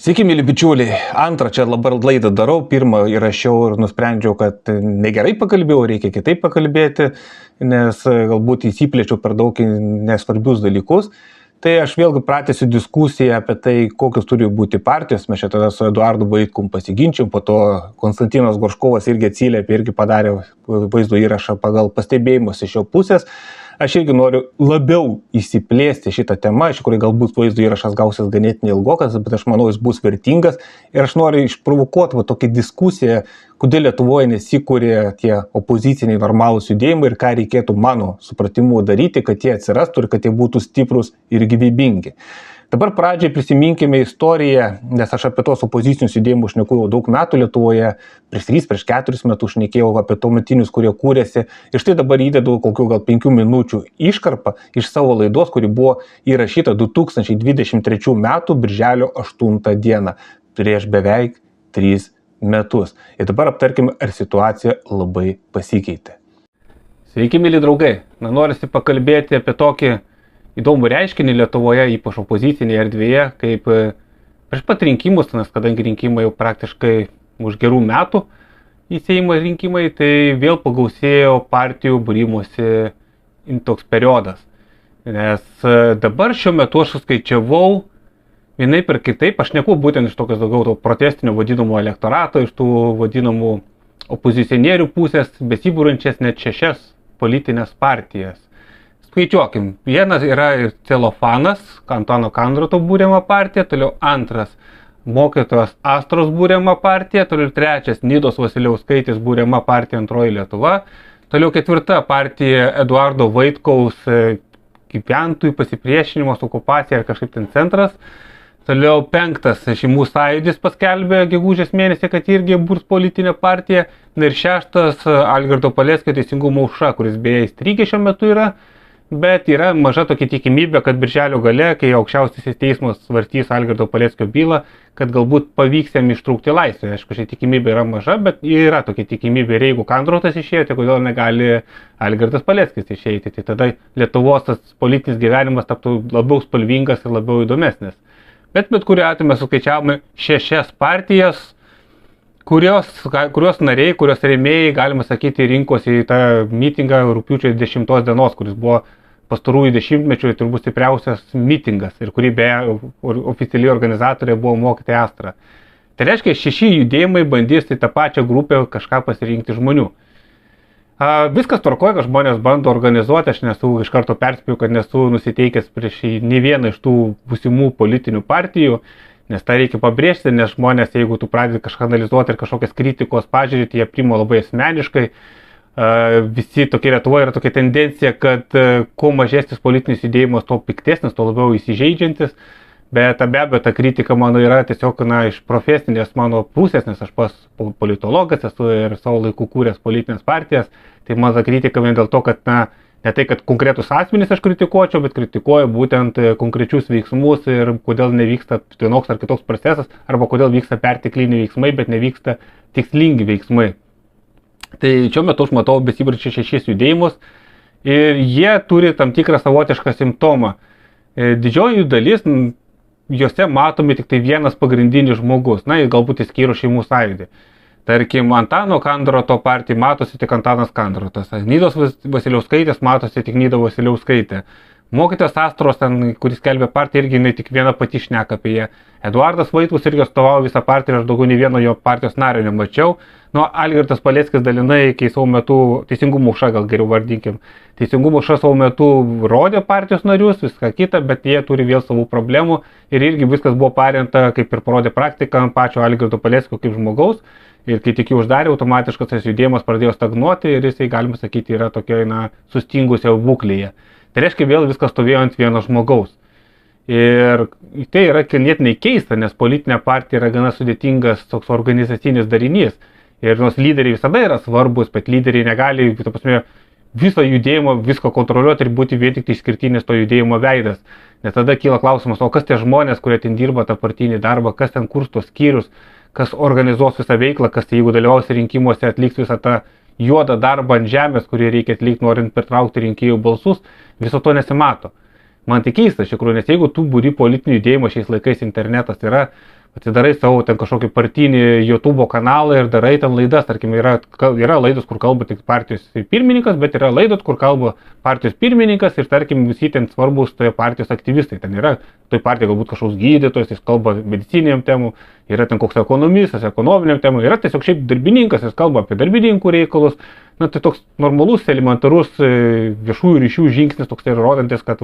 Sveiki, mėly bičiuliai. Antrą čia labai laidą darau. Pirmą įrašiau ir nusprendžiau, kad negerai pakalbėjau, reikia kitaip pakalbėti, nes galbūt įsiplėčiau per daug nesvarbius dalykus. Tai aš vėlgi pratęsiu diskusiją apie tai, kokios turi būti partijos. Mes čia tada su Eduardu Vaitkum pasiginčiam, po to Konstantinas Gorškovas irgi atsiliepė, irgi padarė vaizdo įrašą pagal pastebėjimus iš jo pusės. Aš irgi noriu labiau įsiplėsti šitą temą, iš tikrųjų galbūt vaizdo įrašas gausis ganėtinai ilgokas, bet aš manau, jis bus vertingas ir aš noriu išprovokuoti tokią diskusiją, kodėl Lietuvoje nesikūrė tie opoziciniai normalūs judėjimai ir ką reikėtų mano supratimu daryti, kad jie atsirastų ir kad jie būtų stiprus ir gyvybingi. Dabar pradžiai prisiminkime istoriją, nes aš apie tos opozicinius judėjimus šneku jau daug metų Lietuvoje, prieš 4 metus šnekėjau apie tuometinius, kurie kūrėsi. Ir štai dabar įdedu kokių gal 5 minučių iškarpą iš savo laidos, kuri buvo įrašyta 2023 metų birželio 8 dieną, prieš beveik 3 metus. Ir dabar aptarkime, ar situacija labai pasikeitė. Sveiki, mėly draugai. Norisi pakalbėti apie tokį įdomų reiškinį Lietuvoje, ypač opozicinėje erdvėje, kaip prieš pat rinkimus, nes kadangi rinkimai jau praktiškai už gerų metų į Seimo rinkimai, tai vėl pagausėjo partijų būrimosi toks periodas. Nes dabar šiuo metu aš skaičiavau vienaip ir kitaip, aš neku būtent iš tokios daugiau to protestinio vadinamo elektorato, iš tų vadinamų opozicionierių pusės, besibūrančias net 6 politinės partijas. Skaičiuokim, vienas yra Celofanas, Antano Kandroto būriama partija, toliau antras mokytojos Astros būriama partija, toliau trečias Nidos Vasiliauskaitės būriama partija Antroji Lietuva, toliau ketvirta partija Eduardo Vaitkaus gyventojų pasipriešinimas, okupacija ar kažkaip ten centras, toliau penktas Šeimų sąjūdis paskelbė gegužės mėnesį, kad irgi burs politinė partija, ir šeštas Algirdo Paleckio Teisingumo aušra, kuris beje įstrigė šiuo metu yra. Bet yra maža tokia tikimybė, kad birželio gale, kai aukščiausiasis teismas svarstys Algirdo Paleckio bylą, kad galbūt pavyks jam ištrūkti laisvę. Aišku, ši tikimybė yra maža, bet yra tokia tikimybė. Ir jeigu Kandrotas išėjo, tai kodėl negali Algirdas Paleckis išeiti. Tai tada Lietuvos tas politinis gyvenimas taptų labiau spalvingas ir labiau įdomesnis. Bet kuriuo atveju mes suskaičiavome 6 partijas, kurios nariai, kurios rėmėjai, galima sakyti, rinkosi į tą mitingą rugpjūčio 10 dienos, kuris buvo pastarųjų dešimtmečių turbūt stipriausias mitingas ir kurį beje oficialiai organizatorė buvo mokytoja Astra. Tai reiškia, 6 judėjimai bandys į tą pačią grupę kažką pasirinkti žmonių. Viskas tvarkoja, kad žmonės bando organizuoti, aš nesu iš karto perspėjau, kad nesu nusiteikęs prieš nei vieną iš tų būsimų politinių partijų, nes tai reikia pabrėžti, nes žmonės, jeigu tu pradedi kažką analizuoti ir kažkokias kritikos pažiūrėti, jie priima labai asmeniškai. Visi tokie Lietuvoje yra tokia tendencija, kad kuo mažesnis politinis judėjimas, to piktesnis, to labiau įsižeidžiantis. Bet be abejo, ta kritika mano yra tiesiog iš profesinės mano pusės, nes aš pas politologas esu ir savo laiku kūręs politinės partijas. Tai mano ta kritika vien dėl to, kad ne tai, kad konkretus asmenys aš kritikuočiau, bet kritikuoju būtent konkrečius veiksmus ir kodėl nevyksta vienoks ar kitoks procesas, arba kodėl vyksta pertekliniai veiksmai, bet nevyksta tikslingi veiksmai. Tai šiuo metu aš matau besibūrinčius 6 judėjimus ir jie turi tam tikrą savotišką simptomą. Didžioji jų dalis, juose matomi tik tai vienas pagrindinis žmogus, galbūt išskyrus Šeimų sąjūdį. Tarkim, Antano Kandroto partija matosi tik Antanas Kandrotas, Nidos Vasiliauskaitės matosi tik Nida Vasiliauskaitė. Mokytojas Astros, kuris skelbė partiją, irgi tik viena pati šneka apie ją. Eduardas Vaitkus irgi atstovavo visą partiją ir aš daugiau nei vieno jo partijos nario nemačiau. Algirdas Paleckis dalinai, kai savo metu, Teisingumo aušra gal geriau vardinkim, Teisingumo aušra savo metu rodė partijos narius, viską kitą, bet jie turi vėl savų problemų ir irgi viskas buvo paremta, kaip ir parodė praktika, ant pačio Algirdo Paleckio kaip žmogaus. Ir kai tik jį uždarė, automatiškai tas judėjimas pradėjo stagnuoti ir jisai, galima sakyti, yra tokioje sustingusio būklėje. Tai reiškia, vėl viskas stovėjo ant vieno žmogaus. Ir tai yra ganėtinai keista, nes politinė partija yra gana sudėtingas toks organizacinis darinys. Ir nors lyderiai visada yra svarbus, bet lyderiai negali viso judėjimo visko kontroliuoti ir būti vien tik išskirtinis to judėjimo veidas. Nes tada kyla klausimas, o kas tie žmonės, kurie ten dirba tą partinį darbą, kas ten kurs tos skyrius, kas organizuos visą veiklą, kas jeigu dalyvaus rinkimuose atliks visą tą juodą darbą ant žemės, kurį reikia atlikti, norint pritraukti rinkėjų balsus, viso to nesimato. Man tai keista, iš tikrųjų, nes jeigu tu būri politinių judėjimų šiais laikais internetas yra atidarai savo ten kažkokį partinį YouTube kanalą ir darai ten laidas, tarkim, yra laidos, kur kalba tik partijos pirmininkas, bet yra laidos, kur kalba partijos pirmininkas ir, tarkim, visi ten svarbus toje partijos aktyvistai. Ten yra toje partijoje galbūt kažkoks gydytojas, jis kalba medicininiam temų, yra ten koks ekonomistas, ekonominiam temų, yra tiesiog šiaip darbininkas, jis kalba apie darbininkų reikalus. Na, tai toks normalus, elementarus viešųjų ryšių žingsnis, toks ir rodantis, kad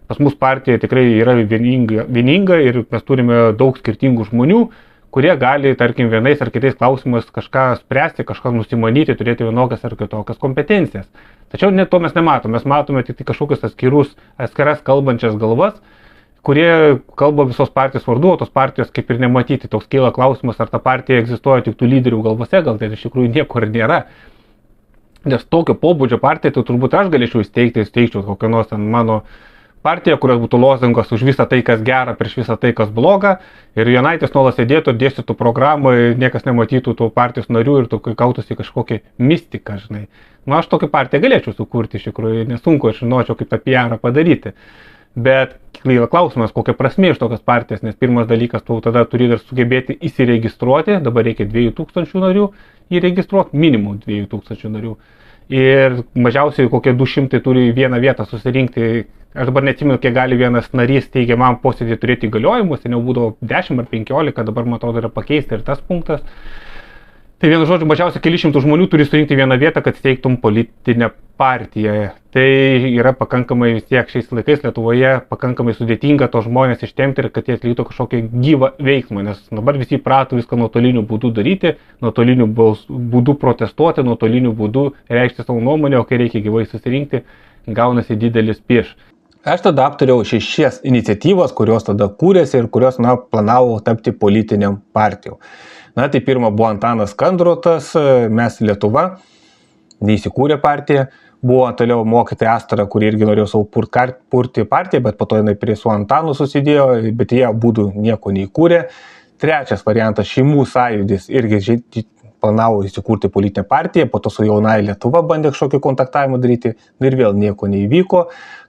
pas mus partija tikrai yra vieninga ir mes turime daug skirtingų žmonių, kurie gali, tarkim, vienais ar kitais klausimais kažką spręsti, kažką nusimanyti, turėti vienokias ar kitokias kompetencijas. Tačiau net to mes nematome, mes matome tik kažkokius atskiras kalbančias galvas, kurie kalba visos partijos vardu, o tos partijos kaip ir nematyti. Toks kyla klausimas, ar ta partija egzistuoja tik tų lyderių galvose, gal tai iš tikrųjų nieko ir nėra. Nes tokio pobūdžio partiją, tai turbūt aš galėčiau įsteigčiau kokią nors mano partija, kurios būtų lozungas už visą tai, kas gera, prieš visą tai, kas bloga. Ir Jonaitis nuolat sėdėtų, dėstytų programą, niekas nematytų tų partijos narių ir kautųsi kažkokį mistiką, žinai. Nu, aš tokią partiją galėčiau sukurti, iš tikrųjų, nesunku, aš žinočiau, kaip tą PR padaryti. Bet kyla klausimas, kokia prasmė iš tokios partijos, nes pirmas dalykas, tu tada turi dar sugebėti įsiregistruoti, dabar reikia 2000 narių įregistruoti, minimum 2000 narių. Ir mažiausiai kokie 200 turi vieną vietą susirinkti. Aš dabar neatsimenu, kiek gali vienas narys teigiamam posėdį turėti įgaliojimus, seniau būdavo 10 ar 15, dabar man atrodo yra pakeisti ir tas punktas. Tai vienu žodžiu, mažiausiai keli šimtų žmonių turi surinkti vieną vietą, kad steigtum politinę partiją. Tai yra pakankamai vis tiek šiais laikais Lietuvoje pakankamai sudėtinga to žmonės ištemti ir kad jie atliktų kažkokį gyvą veiksmą, nes dabar visi prato viską nuotoliniu būdu daryti, nuotoliniu būdu protestuoti, nuotoliniu būdu reikšti savo nuomonę, o kai reikia gyvai susirinkti, gaunasi didelis prieš. Aš tada aptariau 6 iniciatyvas, kurios tada kūrėsi ir kurios, planavo tapti politiniam partijom. Tai pirma buvo Antanas Kandrotas, Mes Lietuva, neįsikūrė partija. Buvo toliau mokytoja Astra, kuri irgi norėjo savo purti partiją, bet po to jinai prie su Antanu susidėjo, bet jie būdų nieko neįkūrė. Trečias variantas Šeimų sąjūdis irgi planavo įsikurti politinę partiją, po to su Jaunąja Lietuva bandė kažkokį kontaktavimą daryti ir vėl nieko neįvyko.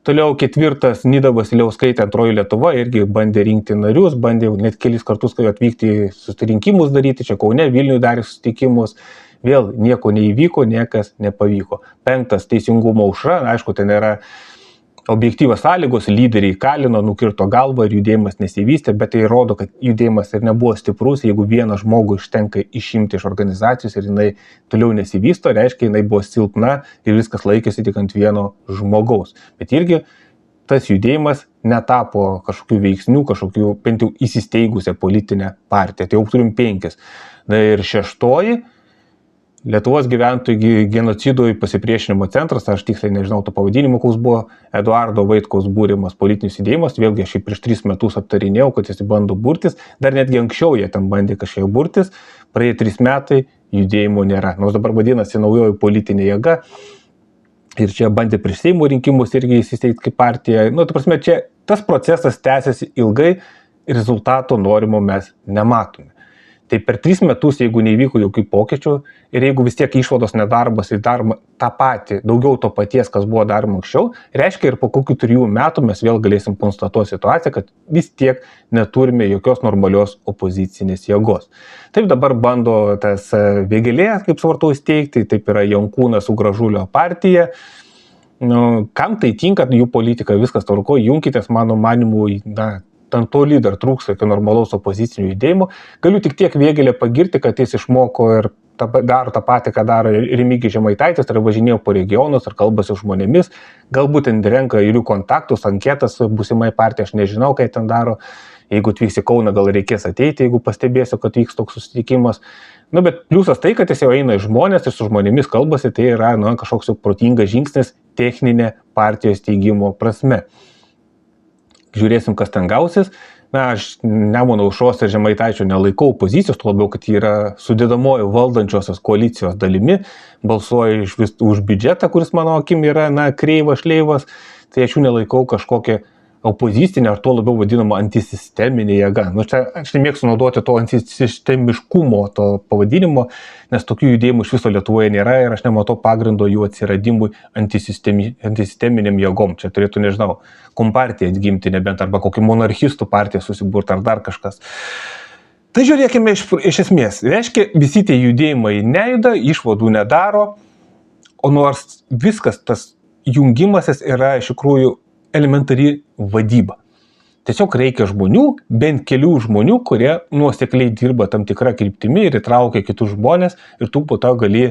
Toliau ketvirtas Nida Vasiliauskaitė, Antroji Lietuva, irgi bandė rinkti narius, bandė net kelis kartus atvykti susirinkimus daryti, čia Kaune, Vilniuje darė susitikimus, vėl nieko neįvyko, niekas nepavyko. Penktas Teisingumo aušra, aišku, ten yra objektyvios sąlygos, lyderiai kalino, nukirto galvą ir judėjimas nesivystė, bet tai rodo, kad judėjimas ir nebuvo stiprus, jeigu vieną žmogų užtenka išimti iš organizacijos ir jinai toliau nesivysto, reiškia, jinai buvo silpna ir viskas laikėsi tik ant vieno žmogaus. Bet irgi tas judėjimas netapo kažkokių veiksnių, kažkokių bent jau įsisteigusią politinę partiją. Tai jau turim 5. Ir 6. Lietuvos gyventojų genocidui pasipriešinimo centras, aš tiksliai nežinau to pavadinimo, koks buvo Eduardo Vaitkaus būrimas politinis judėjimas, vėlgi aš prieš 3 metus aptarinėjau, kad jis bando burtis, dar netgi anksčiau jie ten bandė kažkiek burtis, praėjo 3 metai, judėjimo nėra, nors dabar vadinasi naujoji politinė jėga ir čia bandė prieš Seimo rinkimus irgi įsisteigti kaip partija, ta prasme, čia tas procesas tęsiasi ilgai, rezultato norimo mes nematome. Tai per 3 metus, jeigu neįvyko jokių pokyčių ir jeigu vis tiek išvados nedarbas ir daroma tą patį, daugiau to paties, kas buvo daroma anksčiau, reiškia ir po kokių 3 metų mes vėl galėsim konstatuoti situaciją, kad vis tiek neturime jokios normalios opozicinės jėgos. Taip dabar bando tas Vėgėlė, kaip svartau, įsteigti, taip yra Jankūnas su Gražulio partija. Kam tai tinka, jų politika, viskas tvarko, junkitės, mano manimu, ten toli dar trūksta iki normalaus opozicinio judėjimo. Galiu tik tiek Vėgėlę pagirti, kad jis išmoko ir daro tą patį, ką daro Remigijus Žemaitaitis, tai važinėjo po regionus ir kalbasi su žmonėmis, galbūt ten renka įvairių kontaktus, anketas būsimai partija, aš nežinau, kai ten daro. Jeigu atvyks į Kauną, gal reikės ateiti, jeigu pastebėsiu, kad vyks toks susitikimas. Bet pliusas tai, kad jis jau eina į žmonės ir su žmonėmis kalbasi, tai yra kažkoks protingas žingsnis techninė partijos steigimo prasme. Žiūrėsim, kas ten gausis. Aš Nemuno aušros ir Žemaitaičio nelaikau opozicijos, tuo labiau, kad jie yra sudėdamoji valdančiosios koalicijos dalimi, balsuoja už biudžetą, kuris mano akim yra kreivas, šleivas, tai aš jų nelaikau kažkokią opozicinę ar tuo labiau vadinamą antisisteminę jėgą. Aš nemėgstu naudoti to antisistemiškumo to pavadinimo, nes tokių judėjimų iš viso Lietuvoje nėra ir aš nematau pagrindo jų atsiradimui antisisteminiam jėgom. Čia turėtų, nežinau, kompartija atgimti nebent arba kokį monarchistų partiją susiburti ar dar kažkas. Tai žiūrėkime iš esmės. Reiškia, visi tie judėjimai nejuda, išvadų nedaro, o nors viskas tas jungimasis yra iš tikrųjų elementari vadyba. Tiesiog reikia žmonių, bent kelių žmonių, kurie nuosekliai dirba tam tikrą kryptimį ir įtraukia kitus žmonės ir tu po to gali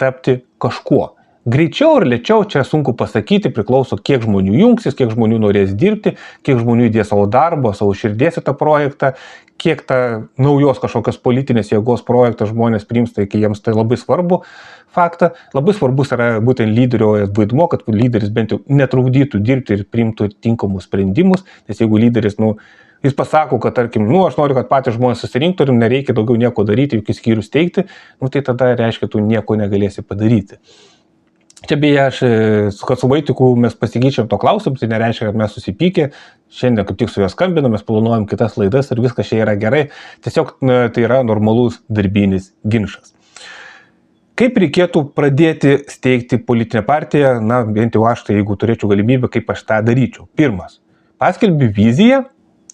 tapti kažkuo. Greičiau ir lėčiau, čia sunku pasakyti, priklauso kiek žmonių jungsis, kiek žmonių norės dirbti, kiek žmonių įdės savo darbo, savo širdies į tą projektą, kiek tą naujos kažkokios politinės jėgos projektą žmonės priims, tai jiems tai labai svarbu faktą. Labai svarbus yra būtent lyderio vaidmuo, kad lyderis bent jau netrukdytų dirbti ir priimtų tinkamus sprendimus, nes jeigu lyderis, jis pasako, kad tarkim, aš noriu, kad patys žmonės susirinktų ir nereikia daugiau nieko daryti, jokius skyrius teikti, tai tada reiškia, tu nieko negalėsi padaryti. Čia beje, kad su Vaitiku mes pasikeičiam to klausim, tai nereiškia, kad mes susipykę, šiandien kaip tik su juo skambinam, mes planuojam kitas laidas ir viskas čia yra gerai, tiesiog tai yra normalus darbinis ginčas. Kaip reikėtų pradėti steigti politinę partiją, bent jau aš tai, jeigu turėčiau galimybę, kaip aš tą daryčiau. Pirmas, paskelbi viziją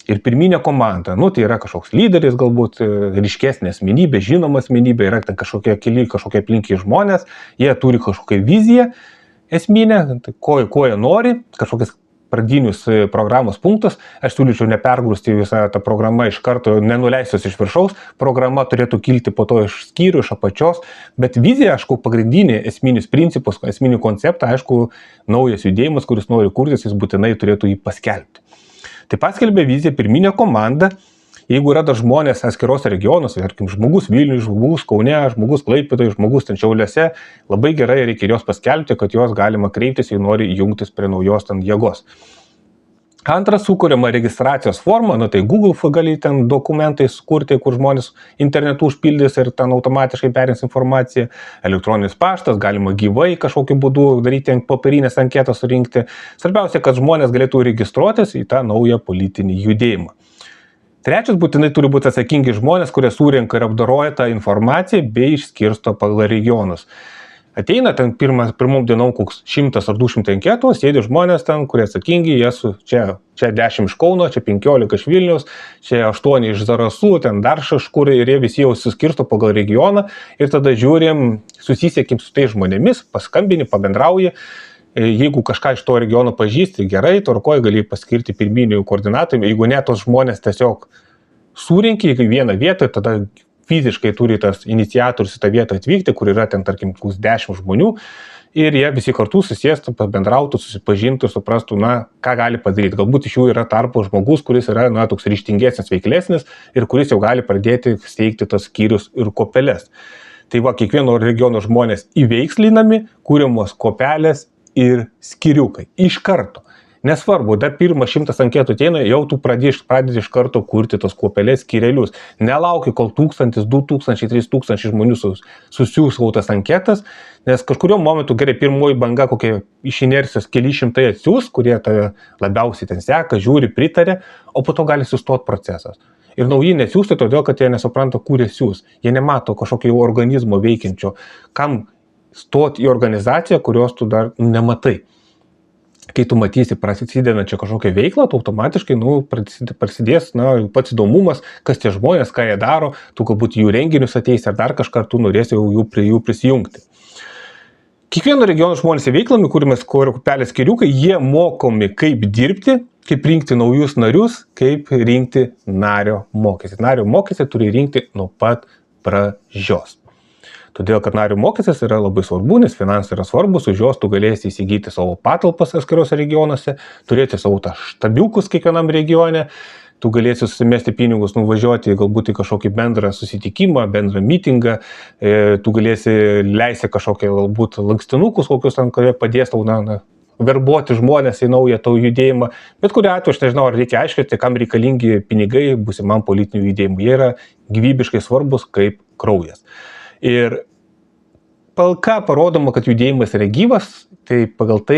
ir pirminė komanda. Tai yra kažkoks lyderis, galbūt ryškesnė asmenybė, žinoma asmenybė, yra ten kažkokie aplinkiai žmonės, jie turi kažkokią viziją esminę, ko jie nori, kažkokias pradinius programos punktus. Aš siūlyčiau nepergrūsti visą tą programą iš karto, nenuleisios iš viršaus, programa turėtų kilti po to iš skyrių, iš apačios, bet vizija, aišku, pagrindinė esminius principus, esminį konceptą, aišku, naujas judėjimas, kuris nori kurtis, jis būtinai turėtų jį paskelbti. Tai paskelbė viziją pirminė komanda, jeigu yra dar žmonės atskiruose regionuose, tarkim, žmogus Vilniuje, žmogus Kaune, žmogus Klaipėdoje, žmogus ten Šiauliuose, labai gerai reikia juos paskelbti, kad juos galima kreiptis, jei nori jungtis prie naujos ten jėgos. Antras, sukuriama registracijos forma, tai Google gali ten dokumentai sukurti, kur žmonės internetu užpildys ir ten automatiškai perins informaciją. Elektroninis paštas, galima gyvai kažkokiu būdu daryti popierinės anketas surinkti. Svarbiausia, kad žmonės galėtų registruotis į tą naują politinį judėjimą. Trečias, būtinai turi būti atsakingi žmonės, kurie surenka ir apdoroja tą informaciją bei išskirsto pagal regionus. Ateina ten pirmom dienom koks 100 ar 200 anketų, sėdi žmonės ten, kurie atsakingi, jie čia 10 iš Kauno, čia 15 iš Vilniaus, čia 8 iš Zarasų, ten dar kažkur ir jie visi jau suskirsto pagal regioną ir tada žiūrim, susisiekim su tai žmonėmis, paskambini, pabendrauji. Jeigu kažką iš to regiono pažįsti, gerai, tvarkoj gali paskirti pirminių koordinatų, jeigu ne, tos žmonės tiesiog surinki į vieną vietą, tada fiziškai turi tas iniciatorius į tą vietą atvykti, kur yra ten, tarkim, 10 žmonių ir jie visi kartu susėstų, pabendrautų, susipažintų, suprastų, ką gali padaryti. Galbūt iš jų yra tarpo žmogus, kuris yra, toks ryžtingesnis, veiklesnis ir kuris jau gali pradėti steigti tos skyrius ir kopeles. Tai kiekvieno regiono žmonės įveikslinami, kūriamos kopelės ir skyriukai. Iš karto. Nesvarbu, dar pirmas 100 anketų ateina, jau tu pradedi iš karto kurti tos kopelės skyrelius. Nelauki, kol 1000, 2000, 3000 žmonių susiūs tas anketas, nes kažkurio momentu, gerai, pirmoji banga kokia iš inercijos keli šimtai atsiūs, kurie tave labiausiai ten seka, žiūri, pritarė, o po to gali sustoti procesas. Ir nauji nesiūsti, todėl, kad jie nesupranta, kur jie siūs. Jie nemato kažkokio organizmo veikiančio, kam stoti į organizaciją, kurios tu dar nematai. Kai tu matysi prasidedančią kažkokią veiklą, tu automatiškai prasidės pats įdomumas, kas tie žmonės, ką jie daro, tu galbūt jų renginius ateisi ar dar kažką, tu norėsi jau prie jų prisijungti. Kiekvieno regiono žmonės įveiklami, kuriamas kopelės skyriukai, jie mokomi kaip dirbti, kaip rinkti naujus narius, kaip rinkti nario mokestį. Nario mokestį turi rinkti nuo pat pradžios. Todėl, kad nario mokestis yra labai svarbu, nes finansai yra svarbus, už juos tu galėsi įsigyti savo patalpas atskiruose regionuose, turėti savo štabiukus kiekvienam regione, tu galėsi susimesti pinigus, nuvažiuoti galbūt į kažkokį bendrą susitikimą, bendrą mitingą, tu galėsi leisti kažkokią galbūt lankstinukus, kokius ten, kurie padės tau verbuoti žmonės į naują tau judėjimą, bet kuriuo atveju aš nežinau, ar reikia aiškinti, kam reikalingi pinigai būsimam politinių judėjimų. Jie yra gyvybiškai svarbus kaip kraujas. Ir ką parodoma, kad judėjimas yra gyvas, tai pagal tai,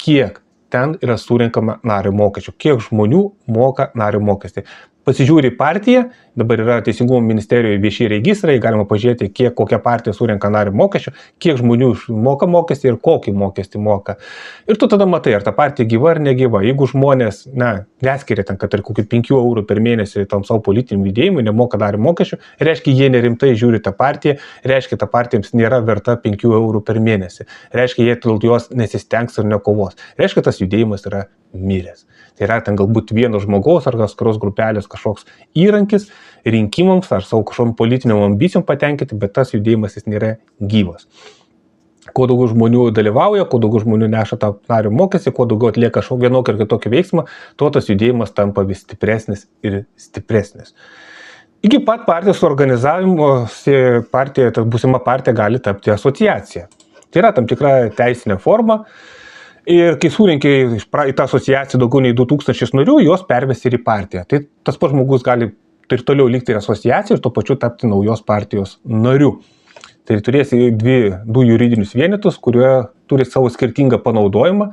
kiek ten yra surinkama nario mokesčių, kiek žmonių moka nario mokestį. pasižiūri partiją, dabar yra Teisingumo ministerijoje vieši registrai, galima pažiūrėti, kokia partija surenka nario mokesčių, kiek žmonių moka mokestį ir kokį mokestį moka. Ir tu tada matai, ar ta partija gyva ar negyva. Jeigu žmonės, neskiria ten, kad ir kokį 5 eurų per mėnesį tam savo politiniam judėjimui, nemoka nario mokesčių, reiškia, jie nerimtai žiūri tą partiją, reiškia, ta partija jiems nėra verta 5 eurų per mėnesį. Reiškia, jie dėl jos nesistengs ir nekovos. Reiškia, tas judėjimas yra miręs. Tai yra ten galbūt vieno žmogaus ar kažkurios grupelės kažkoks įrankis rinkimams ar savo kažkom politiniam ambicijom patenkinti, bet tas judėjimas jis nėra gyvas. Kuo daugiau žmonių dalyvauja, kuo daugiau žmonių neša tą nario mokestį, kuo daugiau atlieka vienokį ir kitokį veiksmą, tuo tas judėjimas tampa vis stipresnis ir stipresnis. Iki pat partijos organizavimo būsima partija gali tapti asociacija. Tai yra tam tikra teisinė forma. Ir kai surinkai į tą asociaciją daugiau nei 2000 narių, jos pervesti ir į partiją. Tai tas pats žmogus gali ir toliau likti ir asociacijų ir tuo pačiu tapti naujos partijos nariu. Tai turėsi du juridinius vienetus, kurie turi savo skirtingą panaudojimą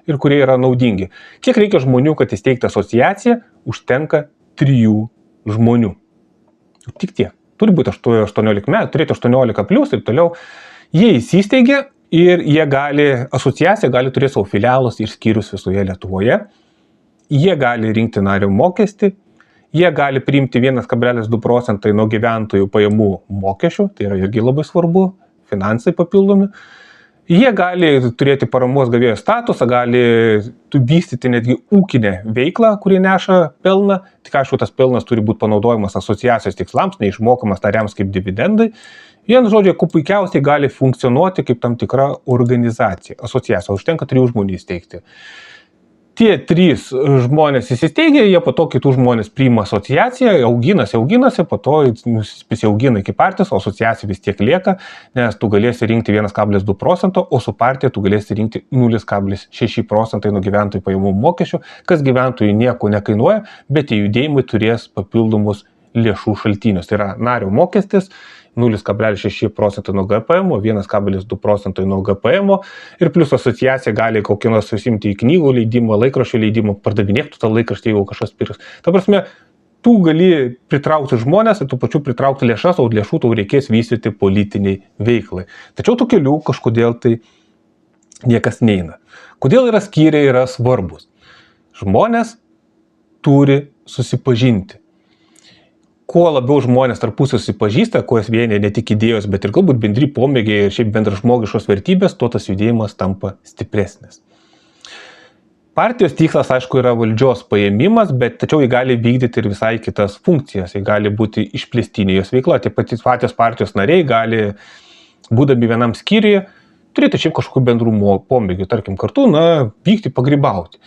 ir kurie yra naudingi. Kiek reikia žmonių, kad įsteigti asociaciją, užtenka 3 žmonių. Tik tiek. Turi būti 18 metų, turėti 18 plus ir toliau. Jie įsisteigia. Ir asociacija gali turėti savo filialus ir skyrius visoje Lietuvoje. Jie gali rinkti nario mokestį, jie gali priimti 1,2% nuo gyventojų pajamų mokesčių, tai yra irgi labai svarbu, finansai papildomi. Jie gali turėti paramos gavėjo statusą, gali vystyti netgi ūkinę veiklą, kuri neša pelną. Tik aišku, tas pelnas turi būti panaudojamas asociacijos tikslams, neišmokamas nariams kaip dividendai. Vienu žodžiu, puikiausiai gali funkcionuoti kaip tam tikra organizacija, asociacija, užtenka 3 žmonių įsteigti. Tie 3 žmonės įsisteigia, jie po to kitų žmonės priima asociaciją, auginasi, po to įsiaugina iki partijos, o asociacija vis tiek lieka, nes tu galėsi rinkti 1,2%, o su partija tu galėsi rinkti 0,6% nuo gyventojų pajamų mokesčių, kas gyventojų nieko nekainuoja, bet tie judėjimai turės papildomus lėšų šaltinius. Tai yra nario mokestis, 0,6% nuo GPM, 1,2% nuo GPM ir plus asociacija gali kokį nors susimti į knygų leidimą, laikraščių leidimą, pardavinėktų tą laikraštį, jeigu kažkas pirks. Ta prasme, tu gali pritraukti žmonės ir tu pačiu pritraukti lėšas, o lėšų tau reikės vystyti politiniai veiklai. Tačiau tų kelių kažkodėl tai niekas neina. Kodėl yra skyriai yra svarbus? Žmonės turi susipažinti. Kuo labiau žmonės tarpusavy susipažįsta, kuo jas vienija ne tik idėjos, bet ir galbūt bendri pomėgiai ir šiaip bendražmogiškos vertybės, tuo tas judėjimas tampa stipresnis. Partijos tikslas, aišku, yra valdžios paėmimas, bet tačiau jį gali vykdyti ir visai kitas funkcijas. Jį gali būti išplėstinė jos veikla. Tie patys partijos nariai gali, būdami vienam skyriuje, turėti šiaip kažkokių bendrų pomėgių, tarkim, kartu, vykti pagrybauti.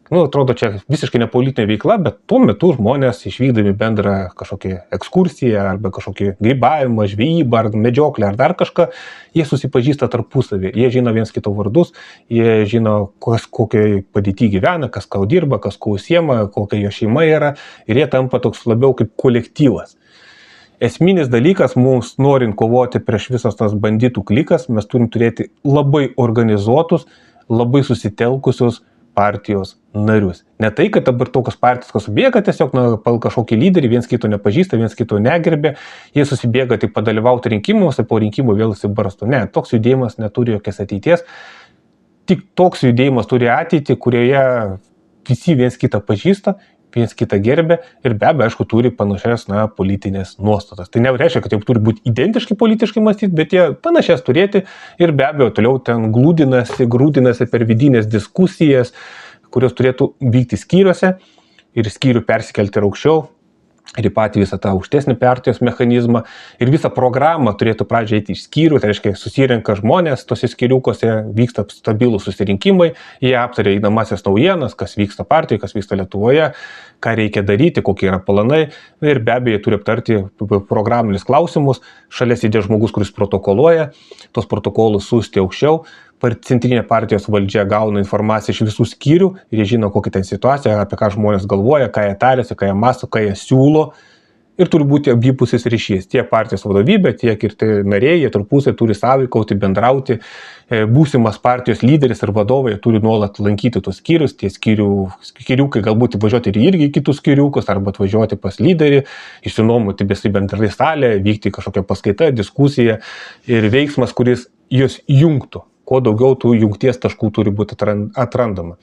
Atrodo, čia visiškai nepolitinė veikla, bet tuo metu žmonės išvykdami bendrą kažkokią ekskursiją arba kažkokį grybavimą, žvejybą ar medžioklę ar dar kažką, jie susipažįsta tarpusavį, jie žino viens kito vardus, jie žino, kokiai padėty gyvena, kas ką dirba, kas ko užsiema, kokia jo šeima yra ir jie tampa toks labiau kaip kolektyvas. Esminis dalykas, mums norint kovoti prieš visas tas banditų klikas, mes turim turėti labai organizuotus, labai susitelkusius partijos narius. Ne tai, kad dabar tokios partijos, kas subėga tiesiog pagal kažkokį lyderį, viens kito nepažįsta, viens kito negerbė, jie susibėga tik padalyvauti rinkimuose, po rinkimų vėl įsibarstų. Ne, toks judėjimas neturi jokios ateities. Tik toks judėjimas turi ateitį, kurioje visi viens kitą pažįsta, viens kitą gerbė ir be abejo, aišku, turi panašias politinės nuostatas. Tai nereiškia, kad jau turi būti identiškai politiškai mąstyti, bet jie panašias turėti ir be abejo toliau ten grūdinasi per vidinės diskusijas, kurios turėtų vykti skyriuose ir skyrių persikelti ir aukščiau ir į patį visą tą aukštesnį partijos mechanizmą ir visą programą turėtų pradžiai eiti iš skyrių, tai reiškia susirenka žmonės, tose skyriukose vyksta stabilūs susirinkimai, jie aptaria įdomasias naujienas, kas vyksta partijoje, kas vyksta Lietuvoje, ką reikia daryti, kokie yra planai ir be abejo turi aptarti programinius klausimus, šalia sėdė žmogus, kuris protokoluoja, tos protokolus siųsti aukščiau. Centrinė partijos valdžia gauna informaciją iš visų skyrių ir jie žino, kokia ten situacija, apie ką žmonės galvoja, ką jie tarėsi, ką jie mąsto, ką jie siūlo ir turi būti abipusis ryšys. Tiek partijos vadovybė, tiek ir nariai, jie tarpusai turi sąveikauti, bendrauti. Būsimas partijos lyderis ir vadovai turi nuolat lankyti tus skyrius, tie skyriukai galbūt važiuoti ir irgi kitus skyriukus, arba atvažiuoti pas lyderį, išsinuomoti bendrai salę, vykti kažkokią paskaitą, diskusiją ir veiksmas, kuris jūs jungtų. Kuo daugiau tų jungties taškų turi būti atrandama.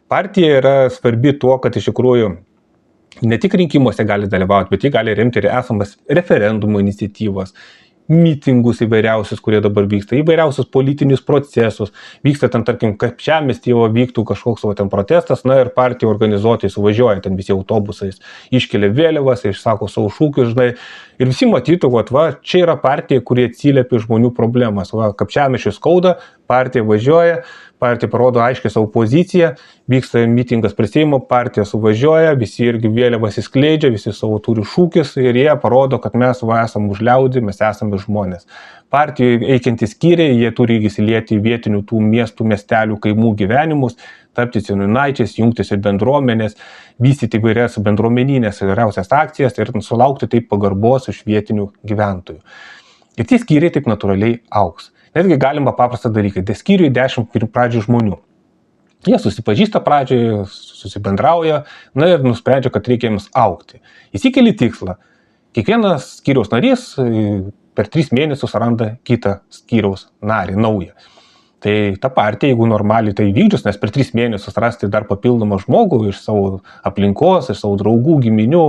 Partija yra svarbi tuo, kad iš tikrųjų ne tik rinkimuose gali dalyvauti, bet jie gali remti ir esamas referendumo iniciatyvas, mitingus įvairiausius, kurie dabar vyksta, įvairiausius politinius procesus. Vyksta ten, tarkim, Kapčiamiestyje vyktų kažkoks ten protestas, na ir partija organizuotojai suvažiuoja ten visi autobusais, iškelia vėliavas, išsako savo šūkius, žinai, ir visi matytų, čia yra partija, kurie atsiliepia žmonių problemas. Kapčiamiesčiui skauda, partija važiuoja, partija parodo aiškiai savo poziciją, vyksta mitingas prie Seimo, partija suvažiuoja, visi irgi vėliavas įskleidžia, visi savo turi šūkis ir jie parodo, kad mes esame už liaudį, mes esame žmonės. Partijoje eikiantys skyriai, jie turi įsilieti į vietinių tų miestų, miestelių, kaimų gyvenimus, tapti seniūnaičiais, jungtis į bendruomenės, vystyti įvairias bendruomeninės įvairiausias akcijas ir sulaukti taip pagarbos iš vietinių gyventojų. Ir tie skyriai taip natūraliai augs. Netgi galima paprastą dalyką, skyriui 10 pradžių žmonių. Jie susipažįsta pradžioje, susibendrauja, na ir nusprendžia, kad reikia jiems augti. Įsikeli tikslą. Kiekvienas skyriaus narys per 3 mėnesius randa kitą skyriaus narį, naują. Tai ta partija, jeigu normaliai tai vykdžius, nes per 3 mėnesius rasti dar papildomą žmogų iš savo aplinkos, iš savo draugų, giminių,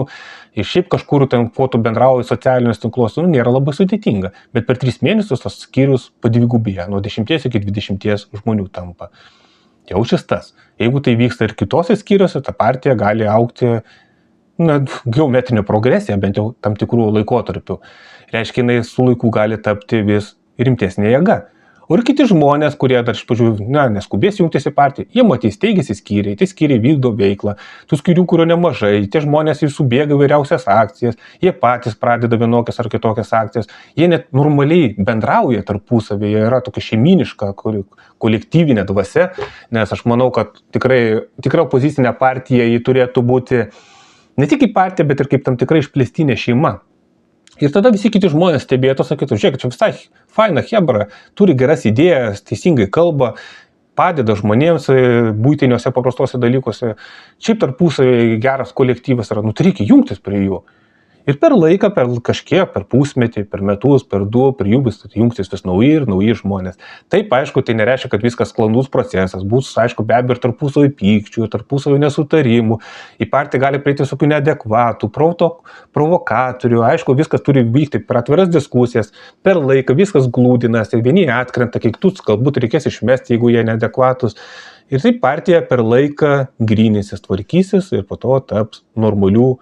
iš šiaip kažkur ten, kuo tu bendrauji socialinius tinkluos, nėra labai sudėtinga. Bet per 3 mėnesius tas skyrius padvigubėja, nuo 10 iki 20 žmonių tampa. Jau šis tas. Jeigu tai vyksta ir kitose skyriuose, ta partija gali augti geometrinė progresija, bent jau tam tikrų laikotarpių. Reiškia, jinai su laiku gali tapti vis rimtesnė jėga. O ir kiti žmonės, kurie dar iš pradžių neskubės jungtis į partiją, jie matys steigėsi skyriai, tie skyriai vykdo veiklą, tų skyrių, kurio nemažai, tie žmonės ir subėga įvairiausias akcijas, jie patys pradeda vienokias ar kitokias akcijas, jie net normaliai bendrauja tarpusavėje, yra tokia šeiminiška, kolektyvinė dvasia, nes aš manau, kad tikra opozicinė partija jį turėtų būti ne tik kaip partija, bet ir kaip tam tikra išplėstinė šeima. Ir tada visi kiti žmonės stebėtų, sakytų, žiūrėk, čia visai faina chebra, turi geras idėjas, teisingai kalba, padeda žmonėms būtiniuose paprastuose dalykuose. Šiaip tarpusavy geras kolektyvas yra, tai reikia jungtis prie jų. Ir per laiką, per pusmetį, per metus, per 2, prie jų bus jungtis vis nauji ir nauji žmonės. Taip, aišku, tai nereiškia, kad viskas sklandus procesas, bus, aišku, be abejo ir tarpusavio pykčių, tarpusavio nesutarimų, į partiją gali prieiti visokių neadekvatų, provokatorių, aišku, viskas turi vykti per atviras diskusijas, per laiką, viskas glūdinasi, vieni atkrenta, kitus galbūt reikės išmesti, jeigu jie neadekvatus. Ir taip partija per laiką grynysis, tvarkysis ir po to taps normalių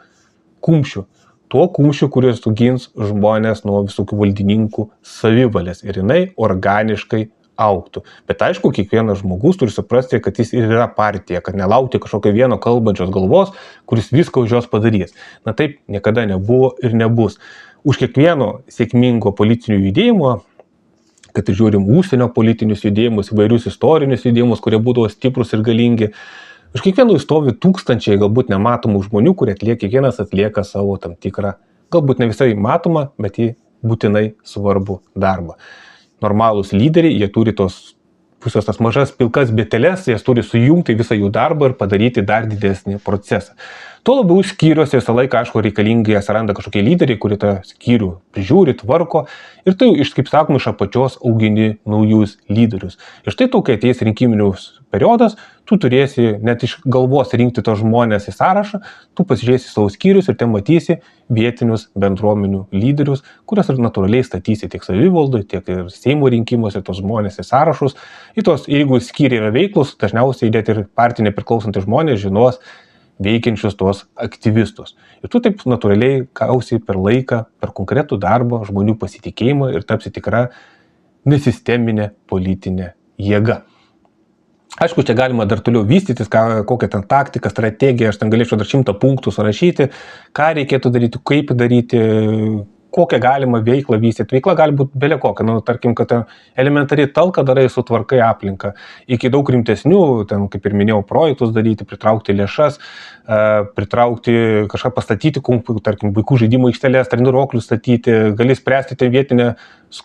kumščių. Tuo kumščiu, kuris sugins žmonės nuo visokių valdininkų savivalės ir jinai organiškai augtų. Bet aišku, kiekvienas žmogus turi suprasti, kad jis ir yra partija, kad nelaukti kažkokio vieno kalbančios galvos, kuris viską už jos padarys. Na taip niekada nebuvo ir nebus. Už kiekvieno sėkmingo politinio judėjimo, kad žiūrim užsienio politinius judėjimus, įvairius istorinius judėjimus, kurie būdavo stiprus ir galingi, už kiekvienų stovi tūkstančiai galbūt nematomų žmonių, kurie kiekvienas atlieka savo tam tikrą, galbūt ne visai matomą, bet jį būtinai svarbų darbą. Normalūs lyderiai, jie turi pusės tas mažas pilkas bėteles, jas turi sujungti visą jų darbą ir padaryti dar didesnį procesą. Tuo labiau skyriuose visą laiką, aišku, reikalingai atsiranda kažkokie lyderiai, kurie tą skyrių prižiūri, tvarko ir tai, kaip sakoma, iš apačios augini naujus lyderius. Ir štai tokia ateis rinkiminius periodas, tu turėsi net iš galvos rinkti tos žmonės į sąrašą, tu pasižiūrėsi savo skyrius ir ten matysi vietinius bendruomenių lyderius, kurias ir natūraliai statysi tiek savivaldai, tiek ir Seimo rinkimuose tos žmonės į sąrašus. Jeigu skyriai yra veiklus, dažniausiai net ir partijai nepriklausantys žmonės žinos veikiančius tuos aktyvistus. Ir tu taip natūraliai gausi per laiką, per konkretų darbą, žmonių pasitikėjimą ir tapsi tikra nesisteminė politinė jėga. Aišku, čia galima dar toliau vystytis, kokią ten taktiką, strategiją, aš ten galėčiau dar 100 punktų surašyti, ką reikėtų daryti, kaip daryti, kokią galima veiklą vystyti. Veikla gali būti belia kokia, tarkim, kad elementariai talką darai, sutvarkai aplinką. Iki daug rimtesnių, ten, kaip ir minėjau, projektus daryti, pritraukti lėšas, pritraukti kažką pastatyti, tarkim, vaikų žaidimų aikštelės, treniruoklius statyti, gali spręsti ten vietinę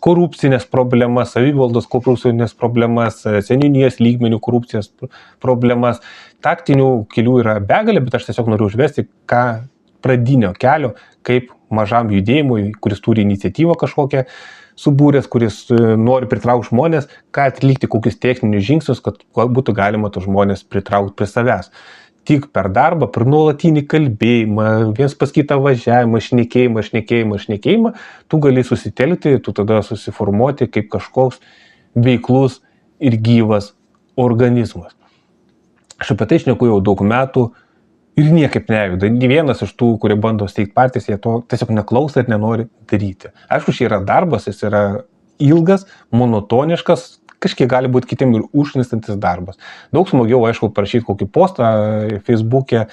korupcinės problemas, savivaldos korupcinės problemas, seniūnijos lygmenių korupcijos problemas. Taktinių kelių yra begalė, bet aš tiesiog noriu užvesti, ką pradinio kelio, kaip mažam judėjimui, kuris turi iniciatyvą kažkokią subūręs, kuris nori pritraukti žmonės, ką atlikti, kokius techninius žingsnius, kad būtų galima tos žmonės pritraukti prie savęs. Tik per darbą, per nuolatinį kalbėjimą, viens pas kitą važiavimą, šnekėjimą, tu gali susitelkti, tu tada susiformuoti kaip kažkoks veiklus ir gyvas organizmas. Aš apie tai šneku jau daug metų ir niekaip nejuda. Nė vienas iš tų, kurie bando steigti partijas, jie to tiesiog neklauso ir nenori daryti. Aišku, šis yra darbas, jis yra ilgas, monotoniškas, kažkiek gali būti kitiem ir užknistantis darbas. Daug smagiau, aišku, parašyti kokį postą Facebook'e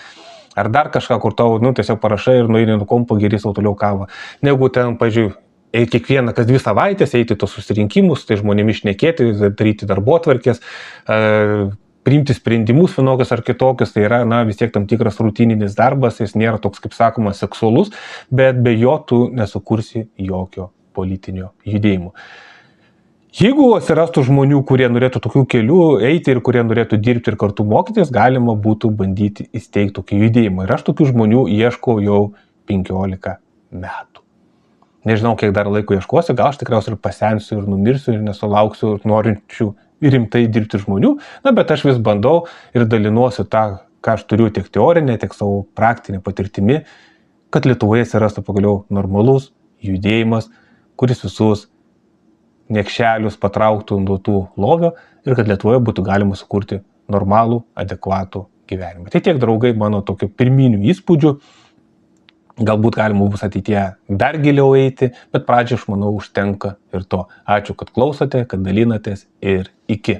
ar dar kažką, kur tau tiesiog parašai ir nueini nuo kompo, geri sau toliau kavą. Negu ten, pavyzdžiui, kiekvieną kas 2 savaitės eiti tos susirinkimus, tai žmonėmis šnekėti, daryti darbotvarkės, priimti sprendimus vienokius ar kitokius, tai yra vis tiek tam tikras rutininis darbas, jis nėra toks, kaip sakoma, seksualus, bet be jo tu nesukursi jokio politinio judėjimo. Jeigu atsirastų žmonių, kurie norėtų tokių kelių eiti ir kurie norėtų dirbti ir kartu mokytis, galima būtų bandyti įsteigti tokį judėjimą. Ir aš tokių žmonių ieškau jau 15 metų. Nežinau, kiek dar laiko ieškosiu, gal aš tikriausiai ir pasensiu ir numirsiu ir nesulauksiu norinčių rimtai dirbti žmonių, bet aš vis bandau ir dalinuosiu tą, ką aš turiu tiek teorinę, tiek savo praktinę patirtimi, kad Lietuvoje atsirastų pagaliau normalus judėjimas, kuris visus niekšelius patrauktų nuo tų lovio ir kad Lietuvoje būtų galima sukurti normalų, adekvatų gyvenimą. Tai tiek, draugai, mano tokių pirminių įspūdžių. Galbūt galima bus ateityje dar giliau eiti, bet pradžiai, aš manau, užtenka ir to. Ačiū, kad klausote, kad dalinatės ir iki.